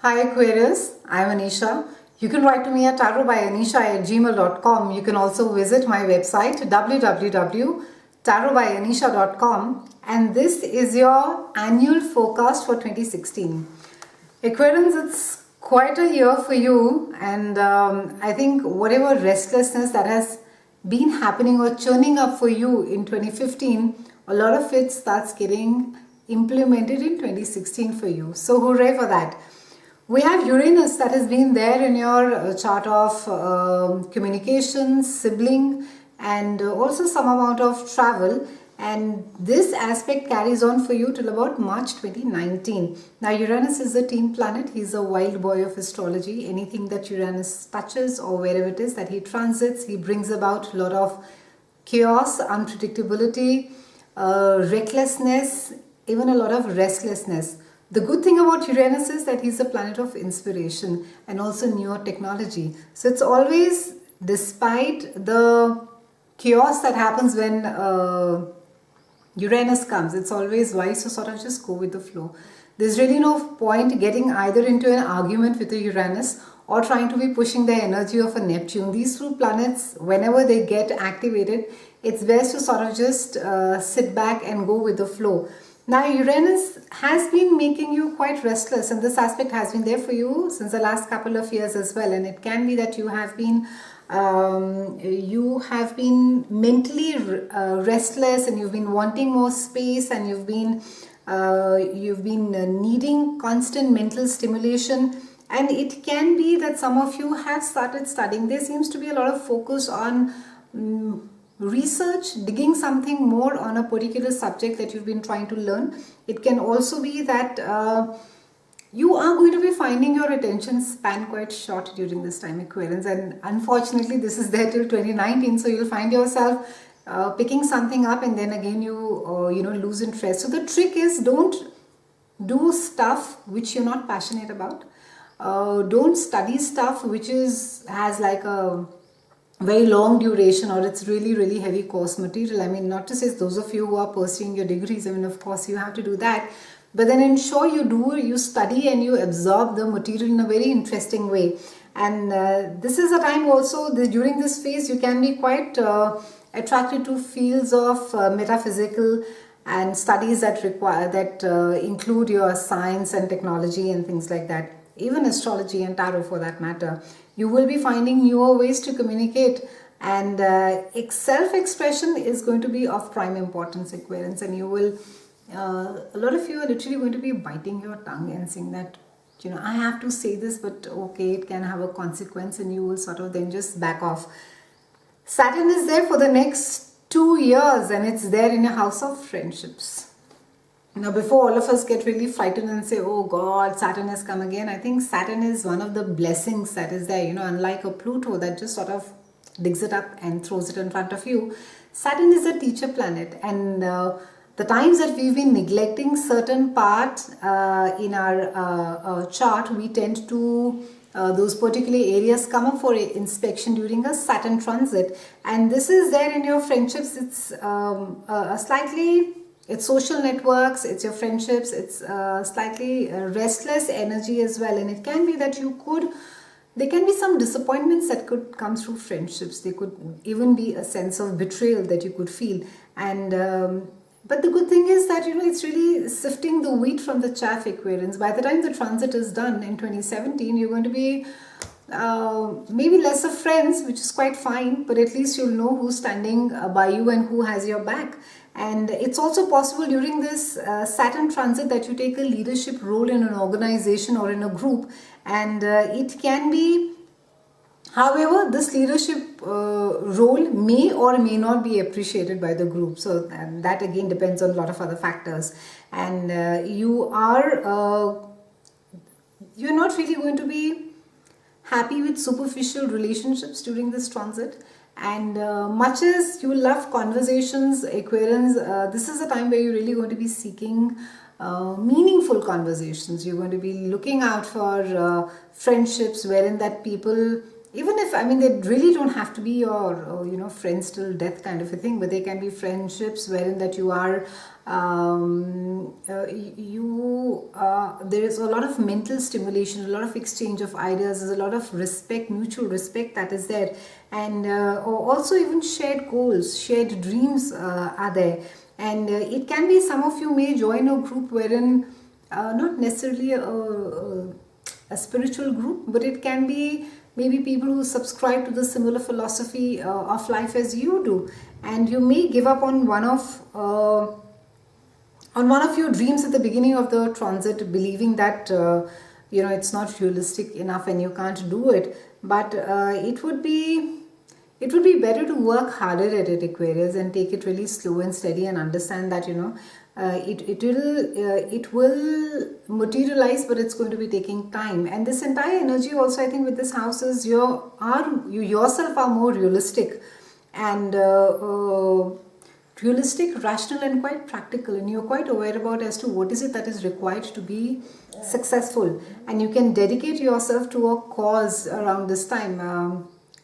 Hi Aquarius, I'm Anisha. You can write to me at tarotbyanisha@gmail.com. You can also visit my website www.tarotbyanisha.com, and this is your annual forecast for 2016. Aquarians, it's quite a year for you, and I think whatever restlessness that has been happening or churning up for you in 2015, a lot of it starts getting implemented in 2016 for you. So hooray for that. We have Uranus that has been there in your chart of communication, sibling, and also some amount of travel. And this aspect carries on for you till about March 2019. Now, Uranus is a team planet. He's a wild boy of astrology. Anything that Uranus touches or wherever it is that he transits, he brings about a lot of chaos, unpredictability, recklessness, even a lot of restlessness. The good thing about Uranus is that he's a planet of inspiration and also newer technology. So it's always, despite the chaos that happens when Uranus comes, it's always wise to sort of just go with the flow. There's really no point getting either into an argument with a Uranus or trying to be pushing the energy of a Neptune. These two planets, whenever they get activated, it's best to sort of just sit back and go with the flow. Now, Uranus has been making you quite restless, and this aspect has been there for you since the last couple of years as well. And it can be that you have been mentally restless, and you've been wanting more space, and you've been needing constant mental stimulation. And it can be that some of you have started studying. There seems to be a lot of focus on research, digging something more on a particular subject that you've been trying to learn. It can also be that you are going to be finding your attention span quite short during this time, Aquarians, and unfortunately this is there till 2019, so you'll find yourself picking something up and then again you lose interest. So the trick is, don't do stuff which you're not passionate about. Don't study stuff which has like a very long duration, or it's really heavy course material. I mean, not to say those of you who are pursuing your degrees, I mean, of course you have to do that, but then ensure you study and you absorb the material in a very interesting way. And this is a time also, during this phase, you can be quite attracted to fields of metaphysical and studies that include your science and technology and things like that, even astrology and tarot for that matter. You will be finding newer ways to communicate, and self-expression is going to be of prime importance, Aquarians, and you will, a lot of you are literally going to be biting your tongue and saying that, I have to say this, but okay, it can have a consequence, and you will sort of then just back off. Saturn is there for the next 2 years, and it's there in a house of friendships. Now, before all of us get really frightened and say, oh God, Saturn has come again, I think Saturn is one of the blessings that is there, unlike a Pluto that just sort of digs it up and throws it in front of you. Saturn is a teacher planet, and the times that we've been neglecting certain parts in our chart, we tend to, those particular areas come up for inspection during a Saturn transit. And this is there in your friendships. It's it's social networks, it's your friendships, it's slightly restless energy as well. And it can be that there can be some disappointments that could come through friendships. There could even be a sense of betrayal that you could feel. And but the good thing is that, it's really sifting the wheat from the chaff, Aquarians. By the time the transit is done in 2017, you're going to be maybe less of friends, which is quite fine, but at least you'll know who's standing by you and who has your back. And it's also possible during this Saturn transit that you take a leadership role in an organization or in a group, and it can be, however, this leadership role may or may not be appreciated by the group. So that again depends on a lot of other factors, and you're not really going to be happy with superficial relationships during this transit. And much as you love conversations, Aquarians, this is a time where you're really going to be seeking meaningful conversations. You're going to be looking out for friendships wherein that people even if, I mean, they really don't have to be your, friends till death kind of a thing, but they can be friendships wherein that you are, there is a lot of mental stimulation, a lot of exchange of ideas, there's a lot of respect, mutual respect that is there, and also even shared goals, shared dreams are there. And it can be some of you may join a group wherein, not necessarily a spiritual group, but it can be maybe people who subscribe to the similar philosophy of life as you do, and you may give up on one of your dreams at the beginning of the transit, believing that it's not realistic enough and you can't do it. But it would be better to work harder at it, Aquarius, and take it really slow and steady, and understand that it will materialize, but it's going to be taking time. And this entire energy also, I think, with this house is you yourself are more realistic and rational, and quite practical, and you're quite aware about as to what is it that is required to be successful, and you can dedicate yourself to a cause around this time.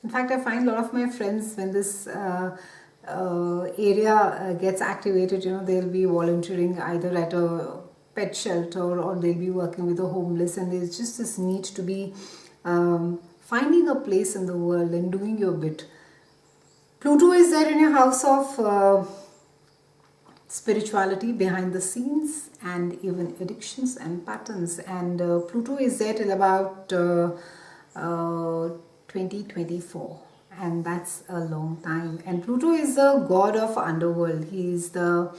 In fact, I find a lot of my friends, when this area gets activated, they'll be volunteering either at a pet shelter, or they'll be working with the homeless, and there's just this need to be finding a place in the world and doing your bit. Pluto is there in your house of spirituality, behind the scenes, and even addictions and patterns, and Pluto is there till about 2024, and that's a long time. And Pluto is the god of underworld. He's the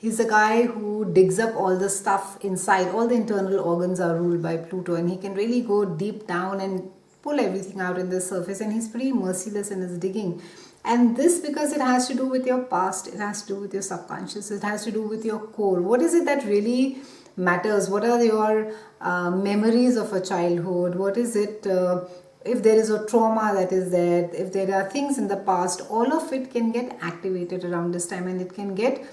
guy who digs up all the stuff inside. All the internal organs are ruled by Pluto, and he can really go deep down and pull everything out in the surface, and he's pretty merciless in his digging. And this, because it has to do with your past, it has to do with your subconscious, it has to do with your core. What is it that really matters? What are your memories of a childhood? What is it, if there is a trauma that is there, if there are things in the past, all of it can get activated around this time, and it can get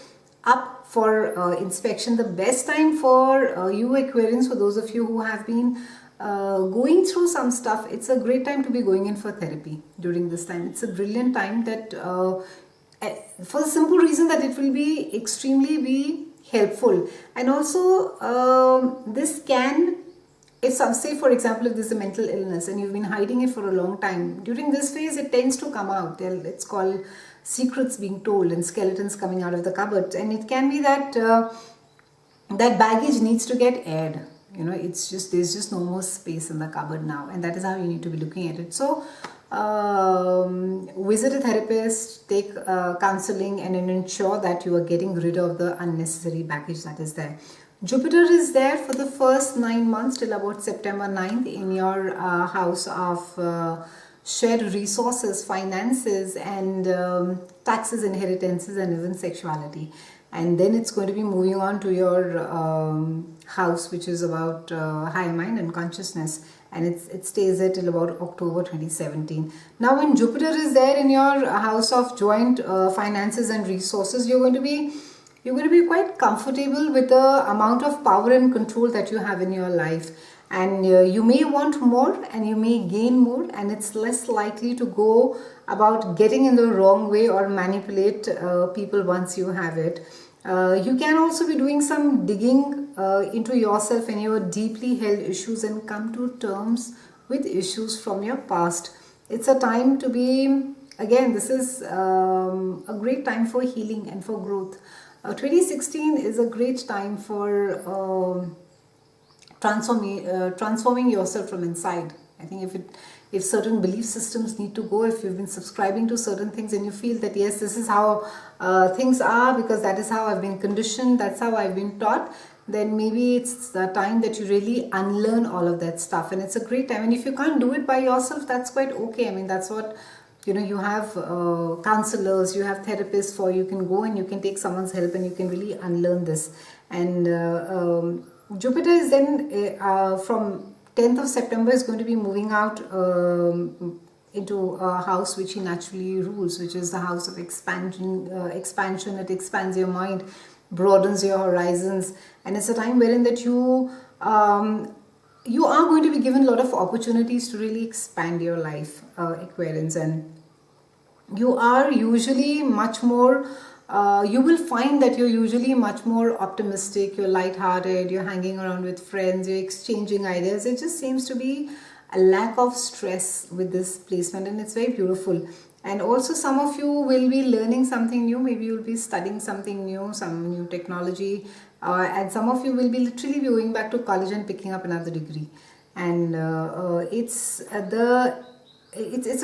up for inspection. The best time for you Aquarians, for those of you who have been going through some stuff, it's a great time to be going in for therapy during this time. It's a brilliant time that for the simple reason that it will be extremely helpful. And also this can, if some, say for example, if there's a mental illness and you've been hiding it for a long time, during this phase it tends to come out. It's called secrets being told and skeletons coming out of the cupboard. And it can be that that baggage needs to get aired. It's just, there's just no more space in the cupboard now, and that is how you need to be looking at it. So visit a therapist, take counseling, and then ensure that you are getting rid of the unnecessary baggage that is there. Jupiter is there for the first 9 months till about September 9th in your house of shared resources, finances, and taxes, inheritances, and even sexuality. And then it's going to be moving on to your house, which is about higher mind and consciousness, and it stays there till about October 2017. Now when Jupiter is there in your house of joint finances and resources, you're going to be quite comfortable with the amount of power and control that you have in your life, and you may want more and you may gain more, and it's less likely to go about getting in the wrong way or manipulate people once you have it. You can also be doing some digging into yourself and your deeply held issues, and come to terms with issues from your past. It's a time to be, again, this is a great time for healing and for growth. 2016 is a great time for transforming yourself from inside. I think if certain belief systems need to go, if you've been subscribing to certain things and you feel that yes, this is how things are because that is how I've been conditioned, that's how I've been taught, then maybe it's the time that you really unlearn all of that stuff. And it's a great time. And if you can't do it by yourself, that's quite okay. I mean, that's what, you have counselors, you have therapists for, you can go and you can take someone's help and you can really unlearn this. And Jupiter is then from 10th of September is going to be moving out into a house which he naturally rules, which is the house of expansion. It expands your mind, broadens your horizons, and it's a time wherein that you you are going to be given a lot of opportunities to really expand your life, Aquarians, and you are usually much more, you will find that you're usually much more optimistic, you're lighthearted, you're hanging around with friends, you're exchanging ideas. It just seems to be a lack of stress with this placement, and it's very beautiful. And also some of you will be learning something new, maybe you'll be studying something new, some new technology, and some of you will be literally going back to college and picking up another degree. And it's a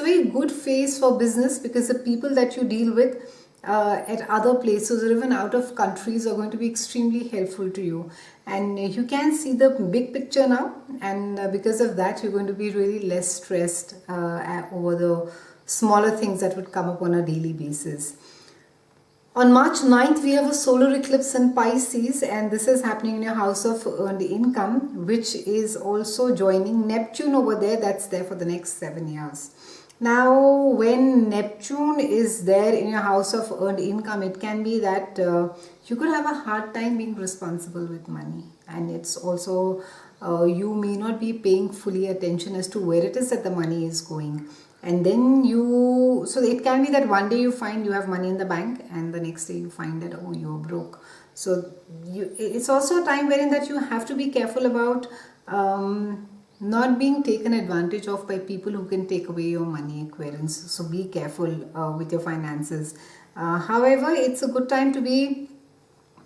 very good phase for business, because the people that you deal with at other places or even out of countries are going to be extremely helpful to you, and you can see the big picture now, and because of that you're going to be really less stressed over the smaller things that would come up on a daily basis. On March 9th, we have a solar eclipse in Pisces, and this is happening in your house of earned income, which is also joining Neptune over there. That's there for the next 7 years. Now, when Neptune is there in your house of earned income, it can be that you could have a hard time being responsible with money. And it's also, you may not be paying fully attention as to where it is that the money is going. And then so it can be that one day you find you have money in the bank, and the next day you find that, oh, you're broke. So it's also a time wherein that you have to be careful about not being taken advantage of by people who can take away your money, Aquarians. So be careful with your finances. However, it's a good time to be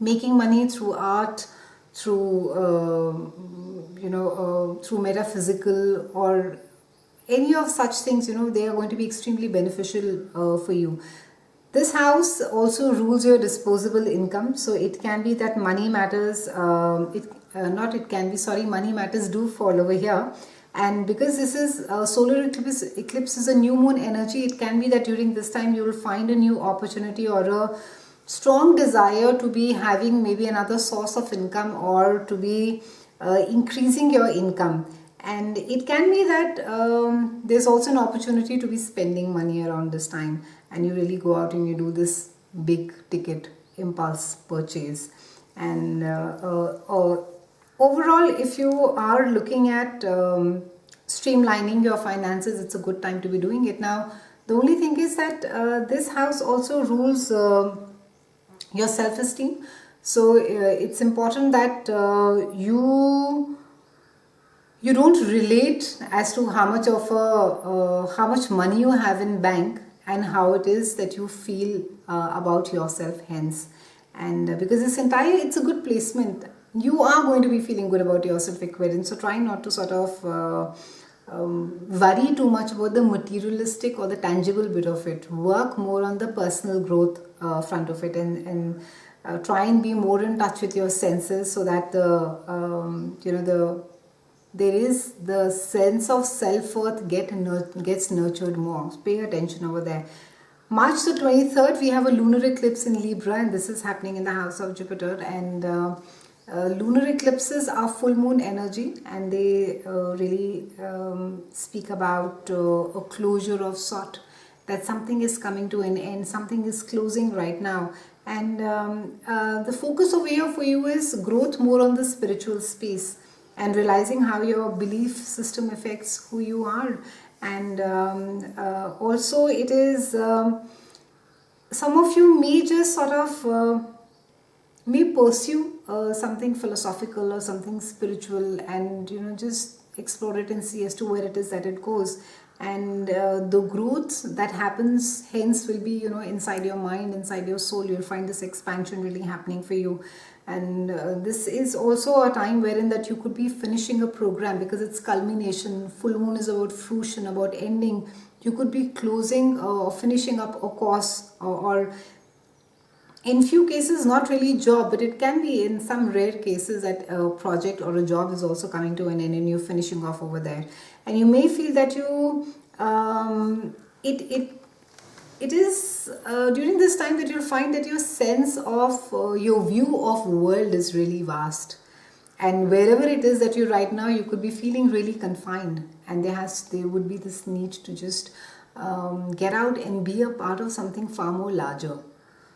making money through art, through through metaphysical or any of such things. They are going to be extremely beneficial for you. This house also rules your disposable income, so it can be that money matters. Money matters do fall over here. And because this is solar eclipse is a new moon energy, it can be that during this time you will find a new opportunity or a strong desire to be having maybe another source of income, or to be increasing your income. And it can be that there's also an opportunity to be spending money around this time, and you really go out and you do this big ticket impulse purchase. And overall, if you are looking at streamlining your finances, it's a good time to be doing it. Now, the only thing is that this house also rules your self-esteem. So it's important that you don't relate as to how much money you have in bank and how it is that you feel about yourself hence. And because it's a good placement, you are going to be feeling good about yourself, Aquarian. So try not to sort of worry too much about the materialistic or the tangible bit of it. Work more on the personal growth front of it, and try and be more in touch with your senses, so that there is the sense of self-worth gets nurtured more. Pay attention over there. March the 23rd, we have a lunar eclipse in Libra, and this is happening in the house of Jupiter. And lunar eclipses are full moon energy, and they really speak about a closure of sort, that something is coming to an end, something is closing right now. And the focus over here for you is growth more on the spiritual space, and realizing how your belief system affects who you are. And also it is, some of you may just sort of may pursue something philosophical or something spiritual, and just explore it and see as to where it is that it goes. And the growth that happens hence will be inside your mind, inside your soul. You'll find this expansion really happening for you. And this is also a time wherein that you could be finishing a program, because it's culmination. Full moon is about fruition, about ending. You could be closing or finishing up a course, or in few cases not really job, but it can be in some rare cases that a project or a job is also coming to an end and you're finishing off over there. And you may feel that it is during this time that you'll find that your sense of your view of world is really vast, and wherever it is that you're right now, you could be feeling really confined, and there would be this need to just get out and be a part of something far more larger.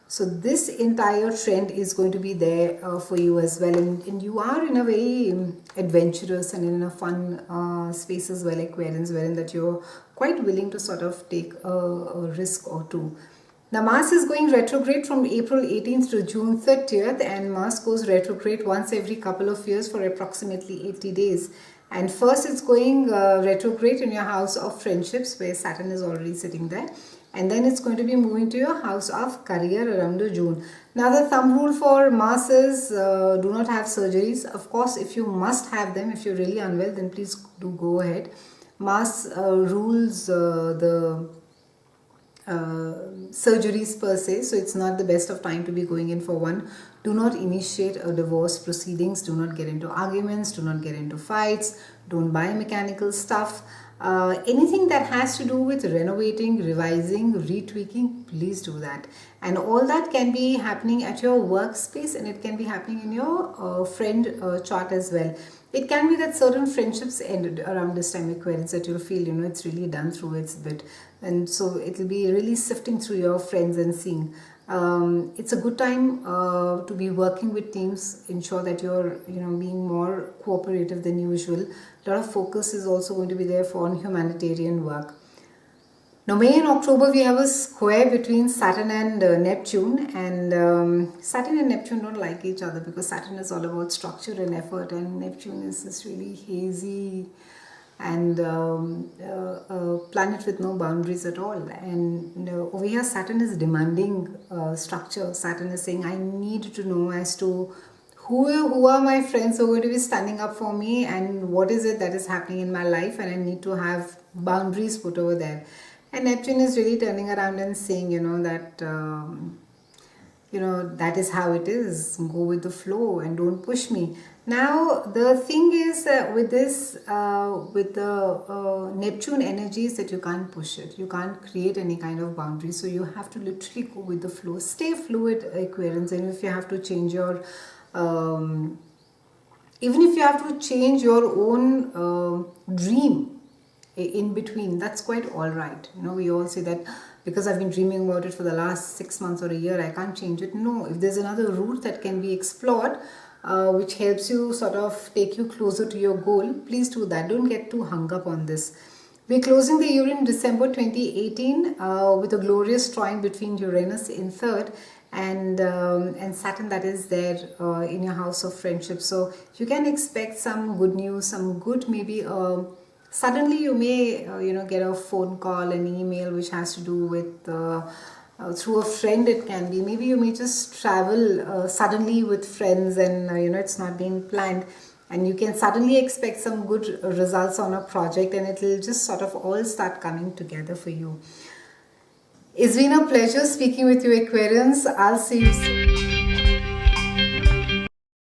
So this entire trend is going to be there for you as well, and you are in a very adventurous and in a fun space as well, Aquarians, wherein that you're quite willing to sort of take a risk or two. Now Mars is going retrograde from April 18th to June 30th, and Mars goes retrograde once every couple of years for approximately 80 days. And first it's going retrograde in your house of friendships, where Saturn is already sitting there. And then it's going to be moving to your house of career around June. Now the thumb rule for Mars is do not have surgeries. Of course, if you must have them, if you're really unwell, then please do go ahead. Mars rules the surgeries per se, so it's not the best of time to be going in for one. Do not initiate a divorce proceedings, do not get into arguments, do not get into fights, don't buy mechanical stuff. Anything that has to do with renovating, revising, retweaking, please do that. And all that can be happening at your workspace, and it can be happening in your friend chart as well. It can be that certain friendships ended around this time, Aquarius, that you'll feel, it's really done through its bit. And so it'll be really sifting through your friends and seeing. It's a good time to be working with teams. Ensure that you're, being more cooperative than usual. A lot of focus is also going to be there for humanitarian work. Now, May and October, we have a square between Saturn and Neptune, and Saturn and Neptune don't like each other because Saturn is all about structure and effort, and Neptune is this really hazy and a planet with no boundaries at all. And over here, Saturn is demanding structure. Saturn is saying, I need to know as to who are my friends who are going to be standing up for me, and what is it that is happening in my life, and I need to have boundaries put over there. And Neptune is really turning around and saying, that, that is how it is. Go with the flow and don't push me. Now, the thing is with this, with the Neptune energies, that you can't push it. You can't create any kind of boundary. So you have to literally go with the flow. Stay fluid, Aquarians. And if you have to change your, even if you have to change your own dream, in between, that's quite all right. We all say that because I've been dreaming about it for the last 6 months or a year, I can't change it. No, if there's another route that can be explored, which helps you sort of take you closer to your goal, please do that. Don't get too hung up on this. We're closing the year in December 2018 with a glorious trine between Uranus in 3rd and Saturn that is there in your house of friendship. So you can expect some good news, some good maybe suddenly you may get a phone call, an email which has to do with through a friend. It can be, maybe you may just travel suddenly with friends, and it's not being planned, and you can suddenly expect some good results on a project, and it will just sort of all start coming together for you. It's been a pleasure speaking with you, Aquarians. I'll see you soon.